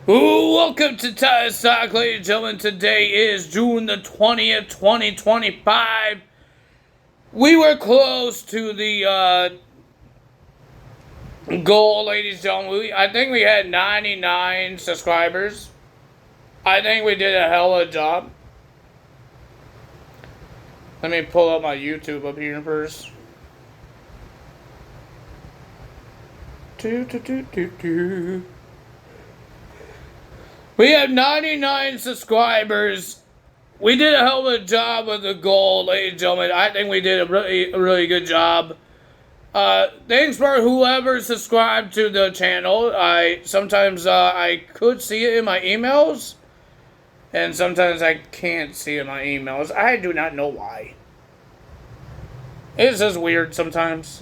Welcome to Tide Talk, ladies and gentlemen. Today is June the 20th, 2025. We were close to the goal, ladies and gentlemen. I think we had 99 subscribers. I think we did a hell of a job. Let me pull up my YouTube up here first. We have 99 subscribers. We did a hell of a job with the goal, ladies and gentlemen. I think we did a really good job. Thanks for whoever subscribed to the channel. Sometimes I could see it in my emails, and sometimes I can't see it in my emails. I do not know why. It's just weird sometimes.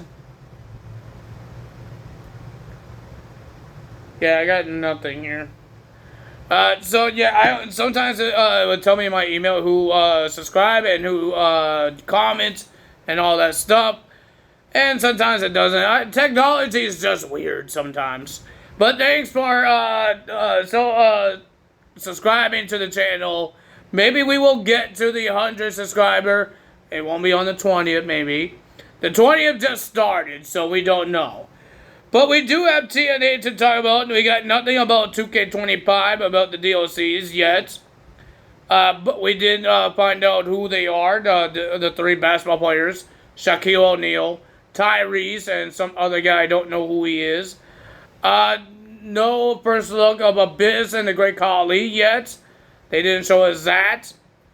Yeah, I got nothing here. Sometimes it would tell me in my email who subscribe and who comments and all that stuff, and sometimes it doesn't. Technology is just weird sometimes. But thanks for subscribing to the channel. Maybe we will get to the 100 subscriber. It won't be on the 20th, maybe. The 20th just started, so we don't know. But we do have TNA to talk about. We got nothing about 2K25, about the DLCs yet. But we did find out who they are, the three basketball players. Shaquille O'Neal, Tyrese, and some other guy, I don't know who he is. No first look of Abyss and the Great Khali yet. They didn't show us that.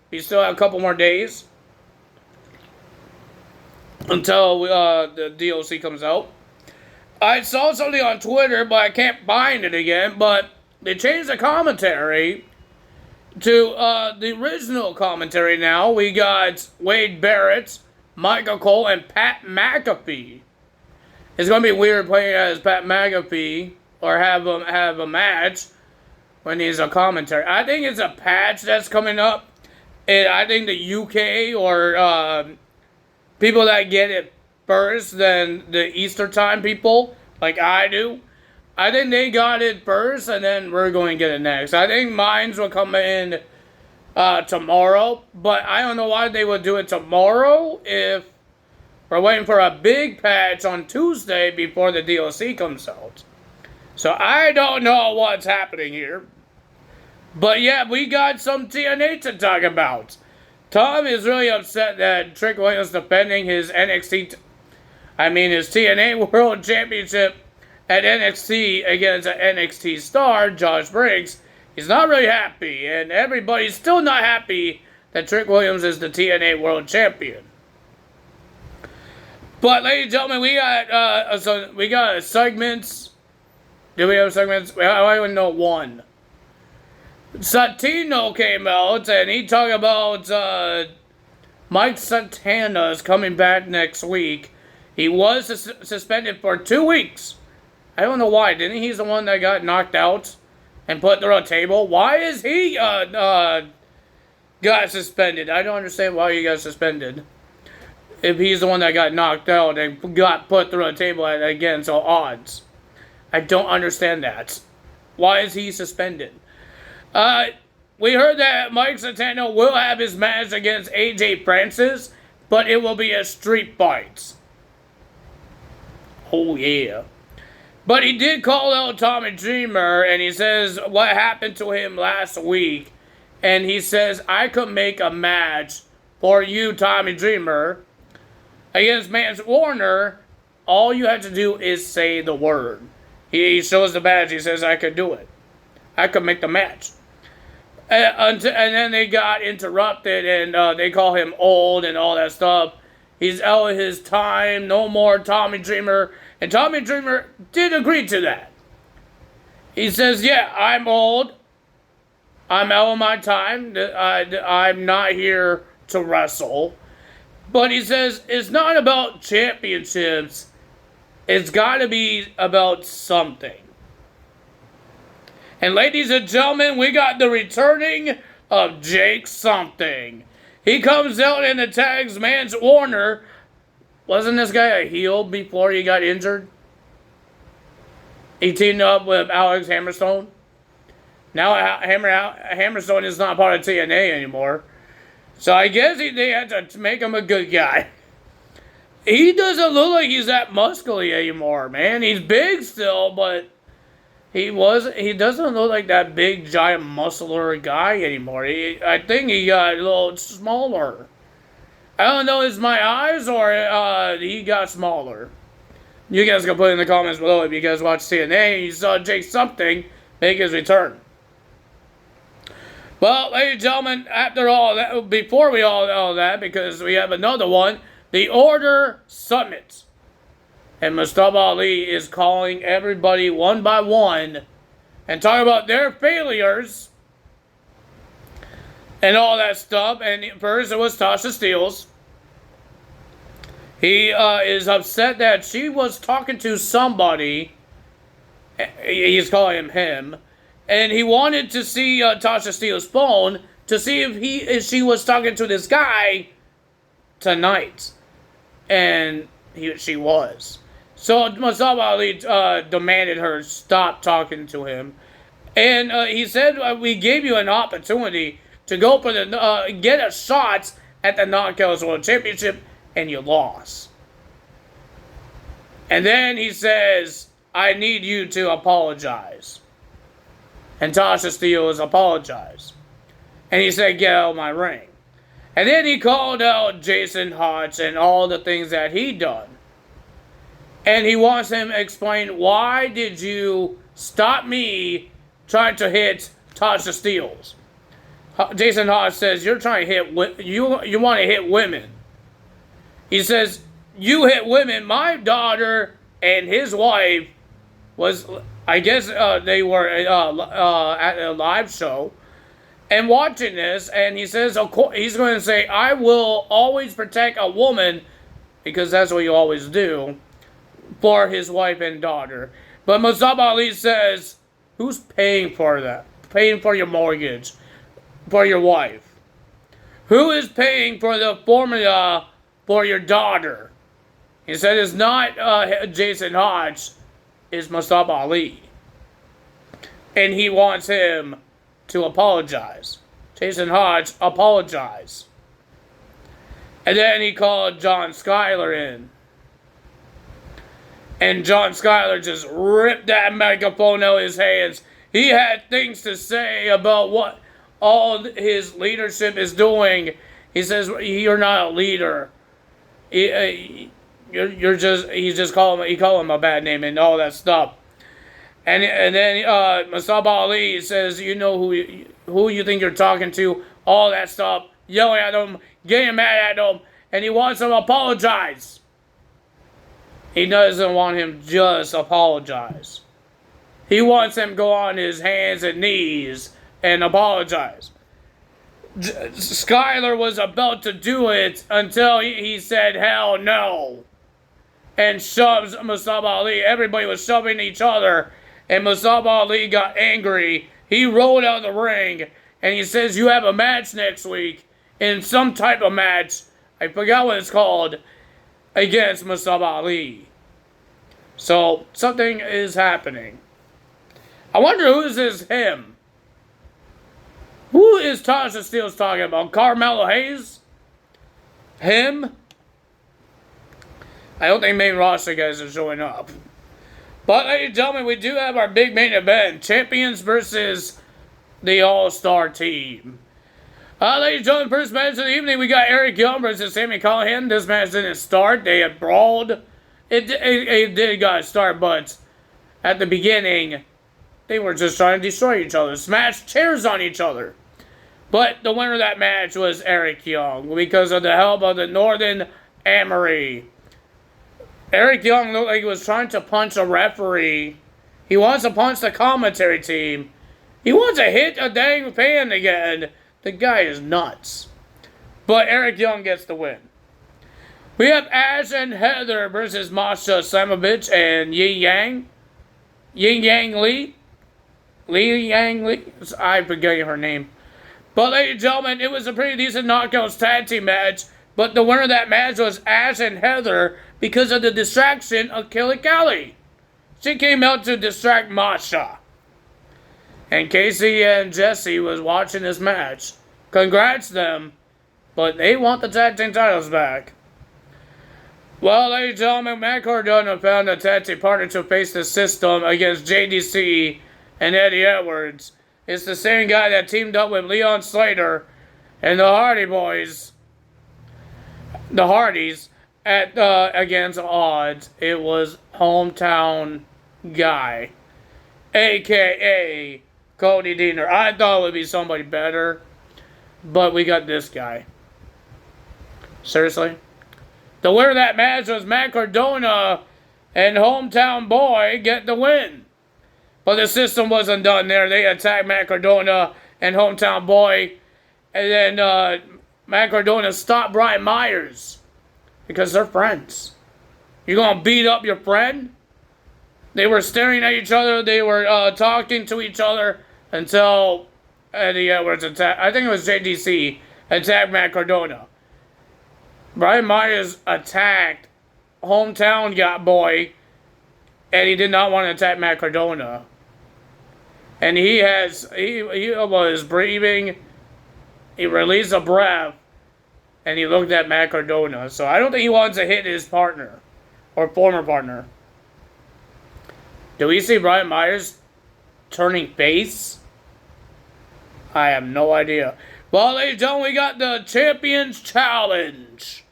We still have a couple more days until the DLC comes out. I saw something on Twitter, but I can't find it again. But they changed the commentary to the original commentary now. We got Wade Barrett, Michael Cole, and Pat McAfee. It's going to be weird playing as Pat McAfee or have a match when he's a commentary. I think it's a patch that's coming up. And I think the UK or people that get it first than the Eastern time people, like I do. I think they got it first, and then we're going to get it next. I think mines will come in tomorrow, but I don't know why they would do it tomorrow if we're waiting for a big patch on Tuesday before the DLC comes out. So I don't know what's happening here. But yeah, we got some TNA to talk about. Tom is really upset that Trick Williams defending his his TNA World Championship at NXT against an NXT star, Josh Briggs. He's not really happy, and everybody's still not happy that Trick Williams is the TNA World Champion. But, ladies and gentlemen, we got segments. Do we have segments? I only know one. Santino came out and he talked about Mike Santana is coming back next week. He was suspended for 2 weeks. I don't know why. Didn't he's the one that got knocked out and put through a table? Why is he got suspended? I don't understand why he got suspended. If he's the one that got knocked out and got put through a table against all odds. I don't understand that. Why is he suspended? We heard that Mike Santana will have his match against AJ Francis, but it will be a street fight. Oh, yeah. But he did call out Tommy Dreamer, and he says what happened to him last week. And he says, I could make a match for you, Tommy Dreamer, against Mance Warner. All you have to do is say the word. He shows the badge. He says, I could do it. I could make the match. And then they got interrupted, and they call him old and all that stuff. He's out of his time. No more Tommy Dreamer. And Tommy Dreamer did agree to that. He says, yeah, I'm old. I'm out of my time. I'm not here to wrestle. But he says, it's not about championships. It's got to be about something. And ladies and gentlemen, we got the returning of Jake something. He comes out and attacks Mance Warner. Wasn't this guy a heel before he got injured? He teamed up with Alex Hammerstone. Now Hammerstone is not part of TNA anymore. So I guess they had to make him a good guy. He doesn't look like he's that muscly anymore, man. He's big still, but he doesn't look like that big, giant, muscular guy anymore. I think he got a little smaller. I don't know, it's my eyes or he got smaller. You guys can put in the comments below if you guys watch TNA and you saw Jake something make his return. Well, ladies and gentlemen, after all that, before we all that, because we have another one, the Order Summit. And Mustafa Ali is calling everybody one by one and talking about their failures and all that stuff. And first it was Tasha Steelz. He is upset that she was talking to somebody. He's calling him. And he wanted to see Tasha Steelz's phone to see if she was talking to this guy tonight. And she was. So Mustafa Ali demanded her stop talking to him. And he said, we gave you an opportunity to go for the get a shot at the Knockouts World Championship, and you lost. And then he says, I need you to apologize. And Tasha Steelz apologized. And he said, get out of my ring. And then he called out Jason Hotch and all the things that he done. And he wants him to explain, why did you stop me trying to hit Tasha Steelz? Jason Hotch says, you're trying to hit, you want to hit women. He says, you hit women. My daughter and his wife was, I guess they were at a live show and watching this. And he says, of course, he's going to say, I will always protect a woman, because that's what you always do, for his wife and daughter. But Mustafa Ali says, who's paying for that? Paying for your mortgage? For your wife? Who is paying for the formula for your daughter? He said it's not Jason Hotch, it's Mustafa Ali. And he wants him to apologize. Jason Hotch, apologize. And then he called John Schuyler in. And John Schuyler just ripped that microphone out of his hands. He had things to say about what all his leadership is doing. He says, you're not a leader. He called him a bad name and all that stuff. And then Mustafa Ali says, you know who you think you're talking to, all that stuff, yelling at him, getting mad at him, and he wants him to apologize. He doesn't want him just apologize. He wants him to go on his hands and knees and apologize. Schuyler was about to do it until he said, hell no. And shoves Mustafa Ali. Everybody was shoving each other. And Mustafa Ali got angry. He rolled out of the ring. And he says, you have a match next week. In some type of match. I forgot what it's called. Against Mustafa Ali. So, something is happening. I wonder who is this him? Who is Tasha Steelz talking about? Carmelo Hayes? Him? I don't think main roster guys are showing up. But, ladies and gentlemen, we do have our big main event. Champions versus the All-Star team. Ladies and gentlemen, first match of the evening, we got Eric Young versus Sami Callihan. This match didn't start. They had brawled. It did got start, but at the beginning, they were just trying to destroy each other. Smash chairs on each other. But the winner of that match was Eric Young because of the help of the Northern Amory. Eric Young looked like he was trying to punch a referee. He wants to punch the commentary team. He wants to hit a dang fan again. The guy is nuts. But Eric Young gets the win. We have Ash and Heather versus Masha Slamovich and Yin Yang Lee. I forget her name. But ladies and gentlemen, it was a pretty decent Knockouts tag team match. But the winner of that match was Ash and Heather because of the distraction of Kelly Kelly. She came out to distract Masha. And Casey and Jesse was watching this match. Congrats them, but they want the tag team titles back. Well, ladies and gentlemen, Matt Cardona found a tag team partner to face the System against JDC and Eddie Edwards. It's the same guy that teamed up with Leon Slater and the Hardy Boys, the Hardys, at against odds. It was hometown guy, a.k.a. Cody Deaner. I thought it would be somebody better, but we got this guy. Seriously? The winner of that match was Matt Cardona, and hometown boy get the win. But the System wasn't done there. They attacked Matt Cardona and hometown boy, and then Matt Cardona stopped Brian Myers because they're friends. You gonna beat up your friend? They were staring at each other. They were talking to each other until Eddie Edwards attacked. I think it was JDC attacked Matt Cardona. Brian Myers attacked hometown boy, and he did not want to attack Matt Cardona. And he was breathing. He released a breath, and he looked at Matt Cardona. So I don't think he wants to hit his partner or former partner. Do we see Brian Myers turning face? I have no idea. Well, ladies and gentlemen, we got the Champions Challenge.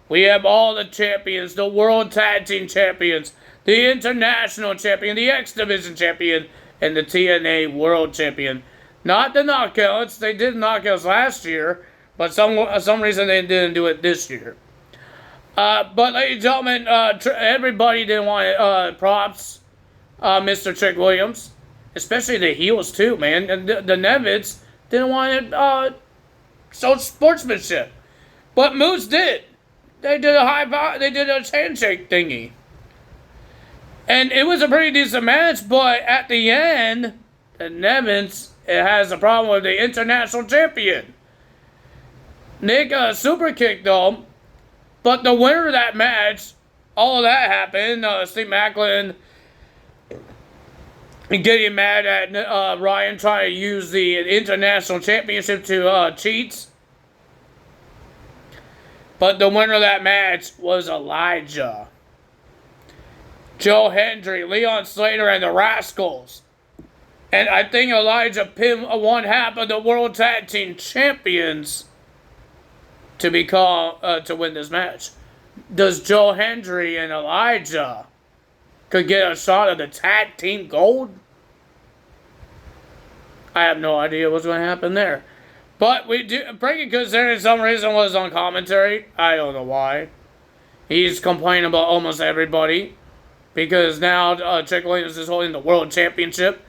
We have all the champions, the World Tag Team Champions, the International Champion, the X Division Champion, and the TNA World Champion. Not the knockouts. They did knockouts last year, but some reason they didn't do it this year. But, ladies and gentlemen, everybody didn't want props. Mr. Trick Williams, especially the heels too, man. And the Nevids didn't want it. So sportsmanship, but Moose did. They did They did a handshake thingy, and it was a pretty decent match. But at the end, the Nevids has a problem with the international champion. Nick super kicked them, but the winner of that match, all of that happened. Steve Macklin getting mad at Ryan trying to use the international championship to cheat. But the winner of that match was Elijah, Joe Hendry, Leon Slater, and the Rascals. And I think Elijah pinned one half of the World Tag Team Champions to win this match. Does Joe Hendry and Elijah could get a shot of the tag team gold? I have no idea what's going to happen there. But we do. Frankie Kazarian, some reason, was on commentary. I don't know why. He's complaining about almost everybody. Because now Trick Williams is holding the World Championship.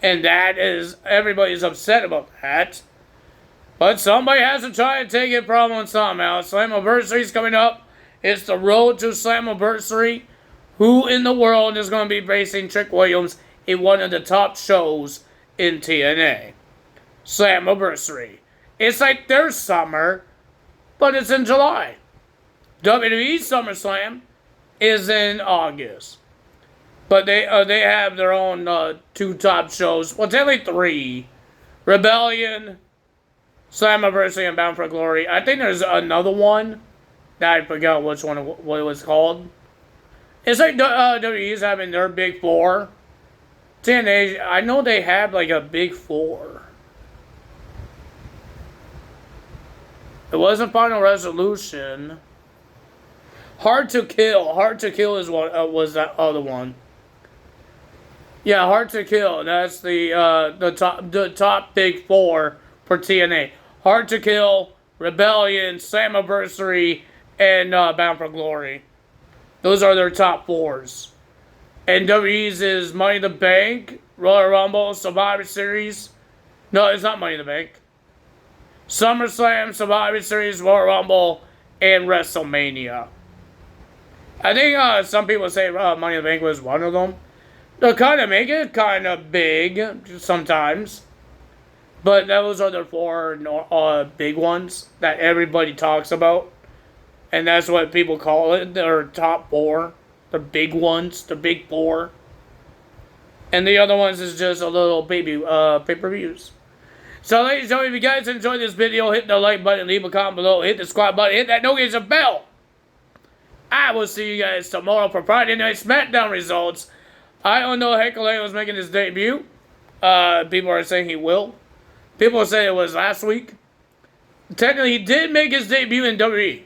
And everybody's upset about that. But somebody has to try to take it from him somehow. Slammiversary's coming up. It's the road to Slammiversary. Who in the world is going to be facing Trick Williams in one of the top shows in TNA? Slammiversary. It's like their summer, but it's in July. WWE SummerSlam is in August. But they have their own two top shows. Well, technically three. Rebellion, Slammiversary, and Bound for Glory. I think there's another one that I forgot what it was called. It's like WWE's having their big four. TNA, I know they have like a big four. It wasn't Final Resolution. Hard to Kill. Hard to Kill is what was that other one. Yeah, Hard to Kill. That's the top big four for TNA. Hard to Kill, Rebellion, Slammiversary, and Bound for Glory. Those are their top fours. And WWE's is Money in the Bank, Royal Rumble, Survivor Series. No, it's not Money in the Bank. SummerSlam, Survivor Series, Royal Rumble, and WrestleMania. I think some people say Money in the Bank was one of them. They kind of make it kind of big sometimes. But those are the four big ones that everybody talks about. And that's what people call it, their top four. The big ones, the big four. and the other ones is just a little baby pay-per-views. So, ladies and gentlemen, if you guys enjoyed this video, hit the like button, leave a comment below, hit the subscribe button, hit that notification bell. I will see you guys tomorrow for Friday Night SmackDown results. I don't know if Hikuleo is making his debut. People are saying he will. People are saying it was last week. Technically, he did make his debut in WWE.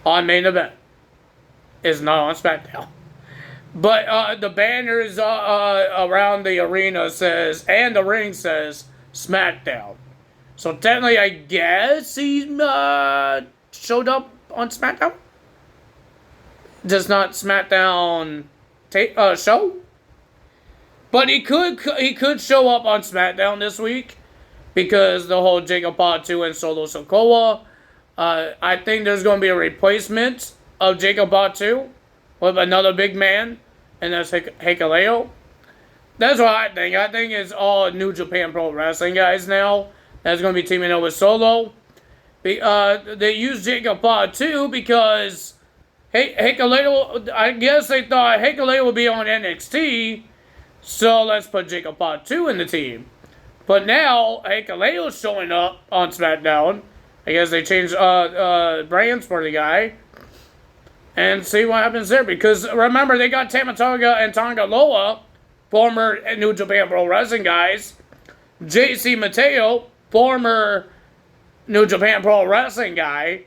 On main event. It's not on SmackDown. But the banners around the arena says, and the ring says, SmackDown. So technically, I guess he showed up on SmackDown? Just not SmackDown show? But he could show up on SmackDown this week because the whole Jacob Fatu and Solo Sikoa. I think there's going to be a replacement of Jacob Fatu with another big man, and that's Hikuleo. That's what I think. I think it's all New Japan Pro Wrestling guys now that's going to be teaming up with Solo. They used Jacob Fatu because Hikuleo, I guess they thought Hikuleo would be on NXT, so let's put Jacob Fatu in the team. But now, Hikuleo's showing up on SmackDown. I guess they changed brands for the guy. And see what happens there. Because remember, they got Tama Tonga and Tonga Loa, former New Japan Pro Wrestling guys. JC Mateo, former New Japan Pro Wrestling guy.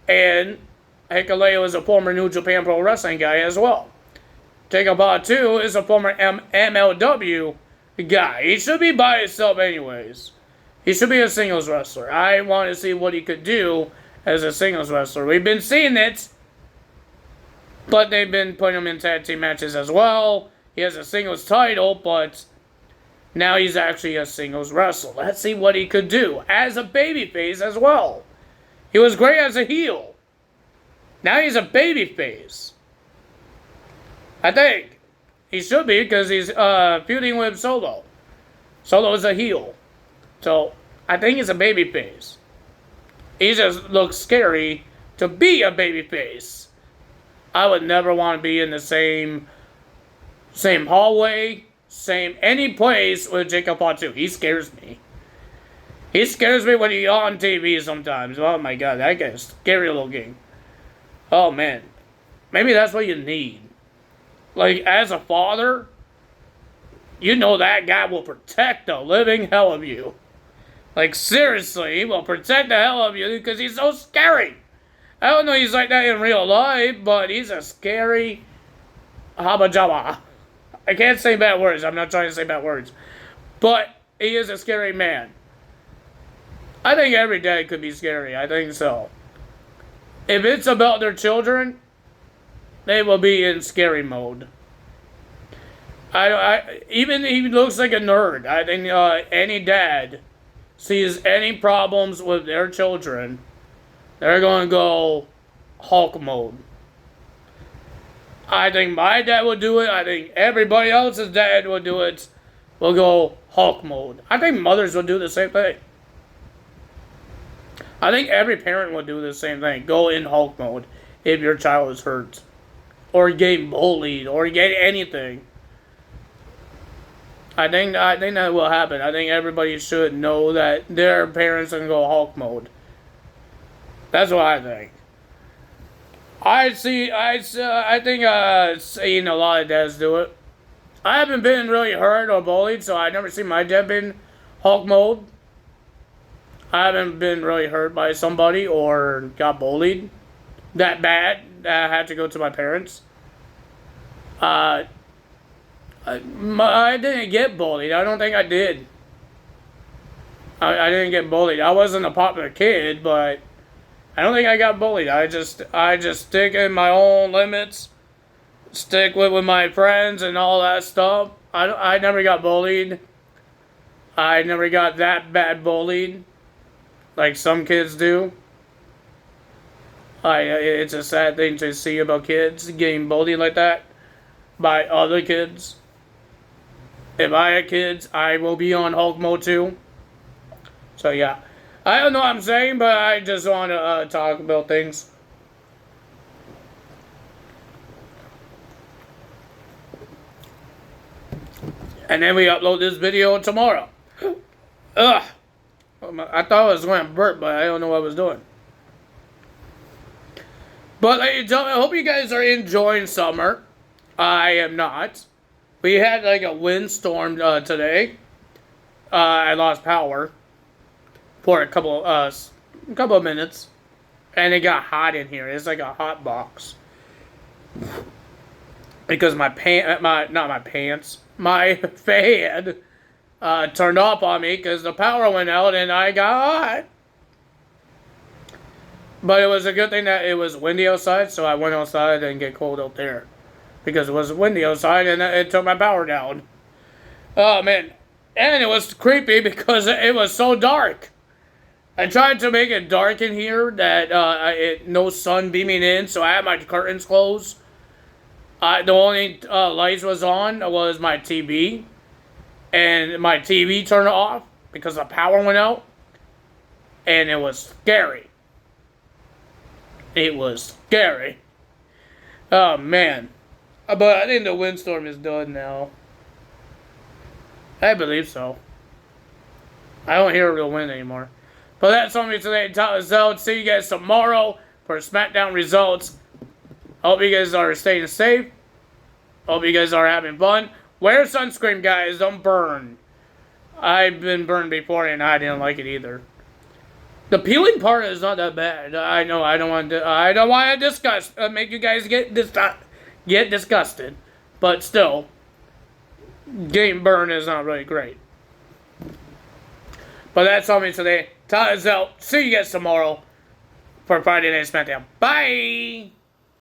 And Hikuleo is a former New Japan Pro Wrestling guy as well. Jacob Fatu is a former MLW guy. He should be by himself anyways. He should be a singles wrestler. I want to see what he could do as a singles wrestler. We've been seeing it, but they've been putting him in tag team matches as well. He has a singles title, but now he's actually a singles wrestler. Let's see what he could do as a babyface as well. He was great as a heel. Now he's a babyface. I think he should be because he's feuding with Solo. Solo is a heel. So, I think he's a babyface. He just looks scary to be a babyface. I would never want to be in the same hallway, any place with Jacob Fatu. He scares me. He scares me when he's on TV sometimes. Oh my god, that guy's scary looking. Oh man. Maybe that's what you need. Like, as a father, you know that guy will protect the living hell of you. Like, seriously, he will protect the hell of you because he's so scary. I don't know he's like that in real life, but he's a scary habajaba. I can't say bad words. I'm not trying to say bad words. But he is a scary man. I think every dad could be scary. I think so. If it's about their children, they will be in scary mode. Even he looks like a nerd. I think any dad sees any problems with their children, they're going to go Hulk mode. I think my dad would do it. I think everybody else's dad would do it. Will go Hulk mode. I think mothers would do the same thing. I think every parent would do the same thing. Go in Hulk mode if your child is hurt, or getting bullied, or get anything. I think that will happen. I think everybody should know that their parents can go Hulk mode. That's what I think. I think seeing a lot of dads do it. I haven't been really hurt or bullied, so I've never seen my dad been Hulk mode. I haven't been really hurt by somebody or got bullied that bad that I had to go to my parents. I didn't get bullied. I don't think I did. I didn't get bullied. I wasn't a popular kid, but I don't think I got bullied. I just stick in my own limits, stick with my friends and all that stuff. I never got bullied. I never got that bad bullied, like some kids do. It's a sad thing to see about kids getting bullied like that by other kids. If I had kids, I will be on Hulk mode too. So yeah, I don't know what I'm saying, but I just want to talk about things. And then we upload this video tomorrow. Ugh. I thought I was going to burp, but I don't know what I was doing. But ladies and gentlemen, I hope you guys are enjoying summer. I am not. We had like a windstorm today. I lost power for a couple of minutes, and it got hot in here. It's like a hot box because my fan turned off on me because the power went out and I got hot. But it was a good thing that it was windy outside, so I went outside and get cold out there because it was windy outside and it took my power down. Oh man. And it was creepy because it was so dark. I tried to make it dark in here that no sun beaming in, so I had my curtains closed. The only lights was on was my TV. And my TV turned off because the power went out. And it was scary. It was scary. Oh man. But I think the windstorm is done now. I believe so. I don't hear the wind anymore. But that's all me today. See you guys tomorrow for SmackDown results. Hope you guys are staying safe. Hope you guys are having fun. Wear sunscreen, guys. Don't burn. I've been burned before and I didn't like it either. The peeling part is not that bad. I know. I don't want to discuss. Make you guys get disgusted. But still, getting burned is not really great. But that's all me today. Todd is out. See you guys tomorrow for Friday Night SmackDown. Bye.